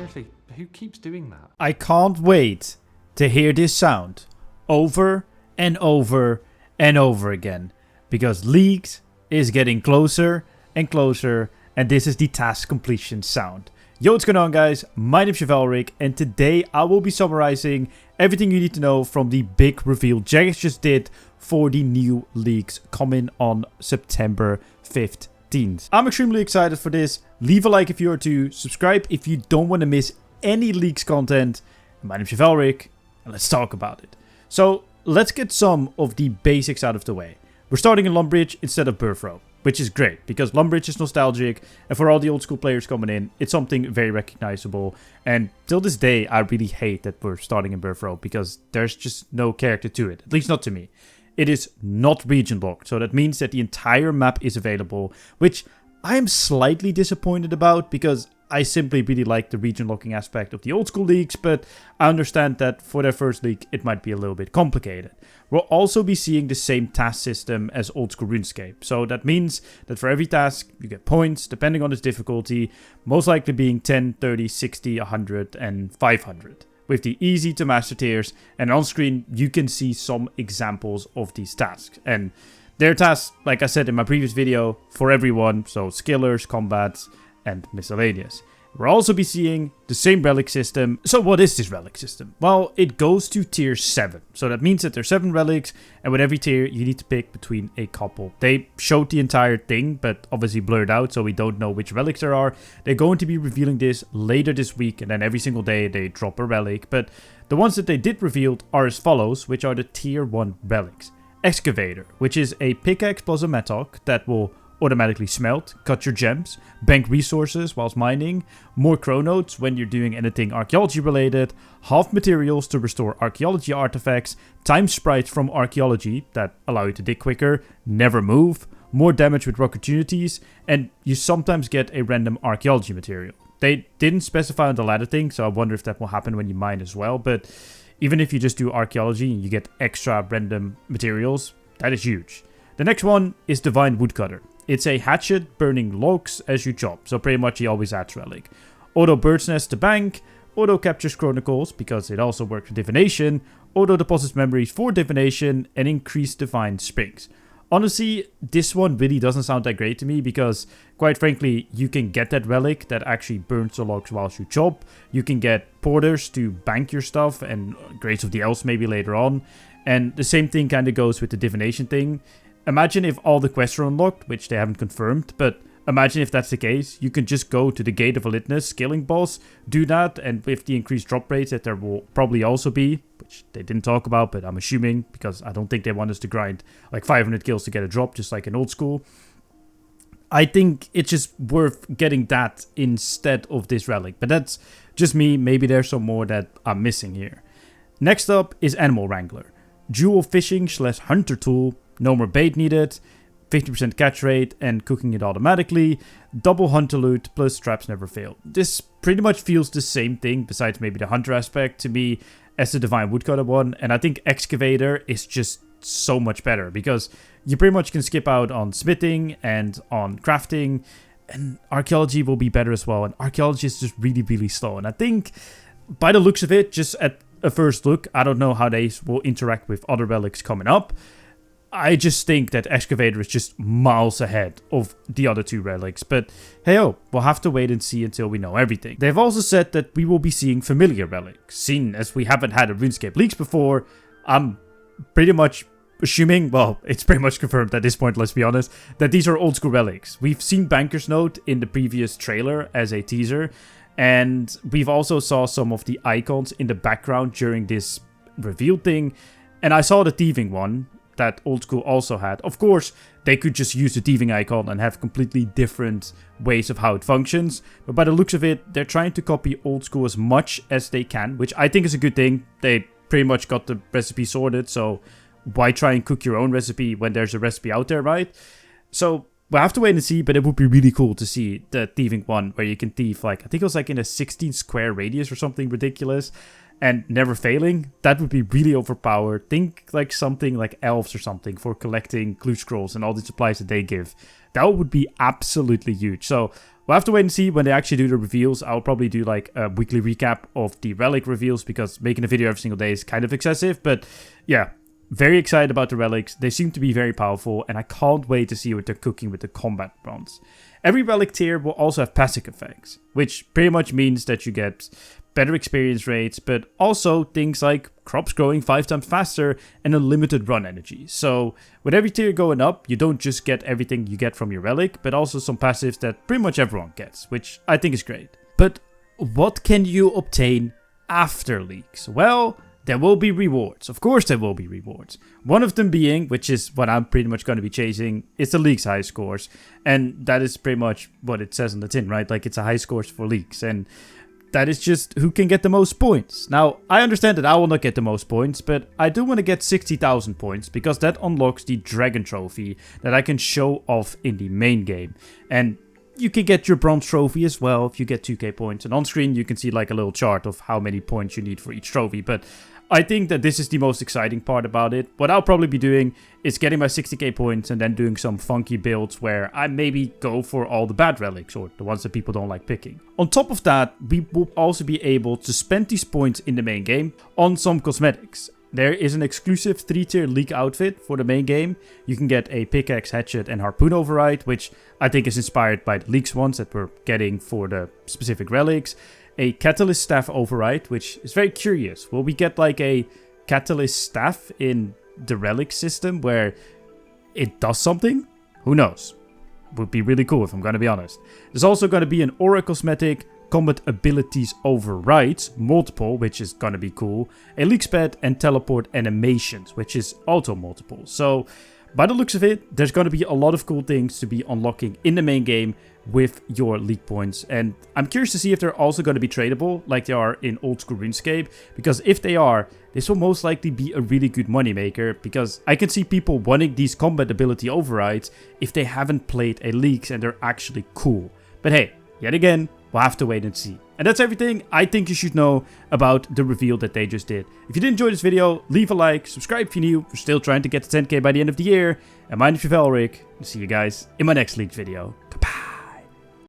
seriously, who keeps doing that? I can't wait to hear this sound over and over and over again, because Leagues is getting closer and closer, and this is the task completion sound. Yo, what's going on, guys? My name is Chevalric, and today I will be summarizing everything you need to know from the big reveal Jagex just did for the new Leagues coming on September 15th. I'm extremely excited for this. Leave a like if you are to, subscribe if you don't want to miss any Leagues content. My name is Chevalric, and let's talk about it. So, let's get some of the basics out of the way. We're starting in Lumbridge instead of Birth Row, which is great because Lumbridge is nostalgic, and for all the old school players coming in, it's something very recognizable. And till this day, I really hate that we're starting in Birth Row because there's just no character to it, at least not to me. It is not region locked, so that means that the entire map is available, which I am slightly disappointed about because I simply really like the region locking aspect of the old school leagues, but I understand that for their first league it might be a little bit complicated. We'll also be seeing the same task system as old school RuneScape, so that means that for every task you get points depending on its difficulty, most likely being 10, 30, 60, 100 and 500. With the easy to master tiers, and on screen you can see some examples of these tasks. And they're tasks, like I said in my previous video, for everyone, so skillers, combats, and miscellaneous. We'll also be seeing the same relic system. So what is this relic system? Well, it goes to tier 7. So that means that there's 7 relics, and with every tier you need to pick between a couple. They showed the entire thing, but obviously blurred out, so we don't know which relics there are. They're going to be revealing this later this week, and then every single day they drop a relic. But the ones that they did reveal are as follows, which are the tier 1 relics. Excavator, which is a pickaxe plus a mattock that will automatically smelt, cut your gems, bank resources whilst mining, more chronotes when you're doing anything archaeology related, half materials to restore archaeology artifacts, time sprites from archaeology that allow you to dig quicker, never move, more damage with opportunities, and you sometimes get a random archaeology material. They didn't specify on the latter thing, so I wonder if that will happen when you mine as well, but even if you just do archaeology and you get extra random materials, that is huge. The next one is Divine Woodcutter. It's a hatchet burning logs as you chop, so pretty much he always adds relic. Auto Bird's Nest to bank, auto captures chronicles because it also works with divination, auto deposits memories for divination, and increased divine springs. Honestly, this one really doesn't sound that great to me because, quite frankly, you can get that relic that actually burns the logs whilst you chop. You can get porters to bank your stuff and Grace of the Elves maybe later on. And the same thing kind of goes with the divination thing. Imagine if all the quests are unlocked, which they haven't confirmed, but imagine if that's the case, you can just go to the Gate of Elitness scaling boss, do that, and with the increased drop rates that there will probably also be, which they didn't talk about, but I'm assuming, because I don't think they want us to grind like 500 kills to get a drop, just like in old school. I think it's just worth getting that instead of this relic, but that's just me, maybe there's some more that I'm missing here. Next up is Animal Wrangler. Dual fishing / hunter tool. No more bait needed, 50% catch rate and cooking it automatically, double hunter loot plus traps never fail. This pretty much feels the same thing besides maybe the hunter aspect to me as the Divine Woodcutter one, and I think Excavator is just so much better because you pretty much can skip out on smithing and on crafting, and archaeology will be better as well, and archaeology is just really slow, and I think by the looks of it, just at a first look, I don't know how they will interact with other relics coming up. I just think that Excavator is just miles ahead of the other two relics, but hey-oh, we'll have to wait and see until we know everything. They've also said that we will be seeing familiar relics. Seeing as we haven't had a RuneScape Leagues before, I'm pretty much assuming, well, it's pretty much confirmed at this point, let's be honest, that these are old school relics. We've seen Banker's Note in the previous trailer as a teaser, and we've also saw some of the icons in the background during this reveal thing, and I saw the thieving one that old school also had. Of course, they could just use the thieving icon and have completely different ways of how it functions, but by the looks of it, they're trying to copy old school as much as they can, which I think is a good thing. They pretty much got the recipe sorted, so why try and cook your own recipe when there's a recipe out there, right? So we'll have to wait and see, but it would be really cool to see the thieving one where you can thieve, like, I think it was like in a 16 square radius or something ridiculous, and never failing. That would be really overpowered. Think like something like elves or something for collecting clue scrolls and all the supplies that they give. That would be absolutely huge. So we'll have to wait and see when they actually do the reveals. I'll probably do like a weekly recap of the Relic reveals because making a video every single day is kind of excessive. But yeah, very excited about the Relics. They seem to be very powerful, and I can't wait to see what they're cooking with the combat bronze. Every Relic tier will also have passive effects, which pretty much means that you get better experience rates, but also things like crops growing 5 times faster and unlimited run energy. So with every tier going up, you don't just get everything you get from your Relic, but also some passives that pretty much everyone gets, which I think is great. But what can you obtain after Leagues? Well, there will be rewards. Of course there will be rewards. One of them being, which is what I'm pretty much going to be chasing, is the Leagues high scores. And that is pretty much what it says on the tin, right? Like, it's a high scores for Leagues. And that is just who can get the most points. Now, I understand that I will not get the most points, but I do want to get 60,000 points because that unlocks the Dragon Trophy that I can show off in the main game. And you can get your Bronze Trophy as well if you get 2k points. And on screen, you can see like a little chart of how many points you need for each trophy. But I think that this is the most exciting part about it. What I'll probably be doing is getting my 60k points and then doing some funky builds where I maybe go for all the bad relics or the ones that people don't like picking. On top of that, we will also be able to spend these points in the main game on some cosmetics. There is an exclusive 3-tier League outfit for the main game. You can get a pickaxe, hatchet and harpoon override, which I think is inspired by the Leagues ones that we're getting for the specific relics. A catalyst staff override, which is very curious. Will we get like a catalyst staff in the relic system where it does something? Who knows? Would be really cool if I'm going to be honest. There's also going to be an aura cosmetic, combat abilities overrides, multiple, which is going to be cool, a leaks pad and teleport animations, which is also multiple. So by the looks of it, there's going to be a lot of cool things to be unlocking in the main game with your league points. And I'm curious to see if they're also going to be tradable like they are in old school RuneScape. Because if they are, this will most likely be a really good moneymaker. Because I can see people wanting these combat ability overrides if they haven't played a Leagues and they're actually cool. But hey, yet again, we'll have to wait and see. And that's everything I think you should know about the reveal that they just did. If you did enjoy this video, leave a like, subscribe if you're new. We're still trying to get to 10k by the end of the year. And my name is Chevalric. I'll see you guys in my next Leagues video.